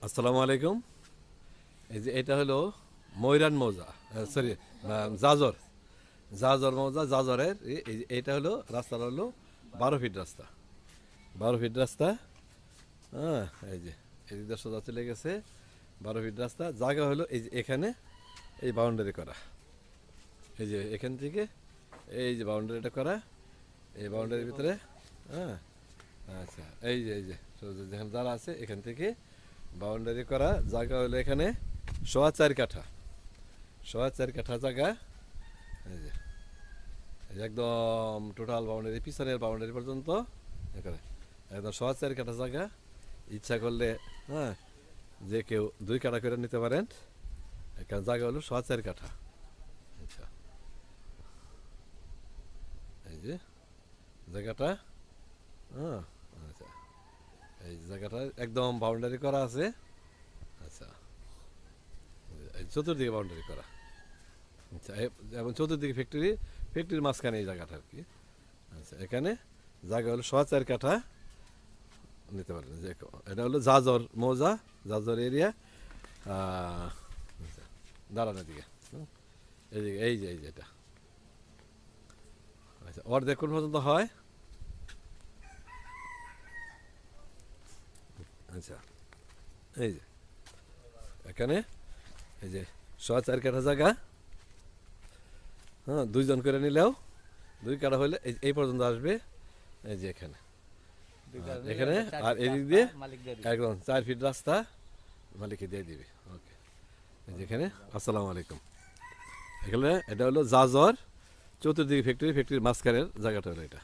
আসসালামু আলাইকুম। এই যে এটা হলো ময়রান মৌজা, সরি, জাজর জাজর মৌজা। জাজরের এই যে এটা হলো রাস্তাটা হলো 12 ফিট রাস্তা, 12 ফিট রাস্তা। হ্যাঁ, এই যে এদিকে সোজা চলে গেছে, 12 ফিট রাস্তা। জায়গা হলো এই যে এখানে এই বাউন্ডারি করা, এই যে এখান থেকে এই যে বাউন্ডারিটা করা, এই বাউন্ডারির ভিতরে। হ্যাঁ, আচ্ছা, এই যে যেখানে যারা আছে এখান থেকে বাউন্ডারি করা জায়গা হলো এখানে 4.25 কাঠা, 4.25 কাঠা জায়গা। এই যে এই যে একদম টোটাল বাউন্ডারি, পিছনের বাউন্ডারি পর্যন্ত এখানে একদম 4.25 কাঠা জায়গা। ইচ্ছা করলে হ্যাঁ যে কেউ 2 কাঠা করে নিতে পারেন। এখানে জায়গা হলো 4.25 কাঠা। আচ্ছা, এই যে জায়গাটা। হ্যাঁ, আচ্ছা, এই জায়গাটা একদম বাউন্ডারি করা আছে। আচ্ছা, এই চতুর্দিকে বাউন্ডারি করা। আচ্ছা, এবং চতুর্দিকে ফ্যাক্টরির মাঝখানে এই জায়গাটা আর কি। আচ্ছা, এখানে জায়গা হলো 4.25 কাঠা নিতে পারেন। যে এটা হলো জাজর মৌজা, জাজর এরিয়া। আচ্ছা, দাঁড়ান এদিকে। এইদিকে এই যে এটা। আচ্ছা, অর্ধেক কোন পর্যন্ত হয়? আচ্ছা, এই যে এখানে এই যে 4.25 কাঠা জায়গা। হ্যাঁ, 2 জন করে নিলেও 2 কাঠা হলে এই পর্যন্ত আসবে। এই যে এখানে আর এখানে আর এদিক দিয়ে একদম 4 ফিট রাস্তা মালিকে দিয়ে দিবে। ওকে, যেখানে। আসসালামু আলাইকুম। এখানে এটা হলো জাজর, চতুর্দিকে ফ্যাক্টরির মাঝখানের জায়গাটা হলো এটা।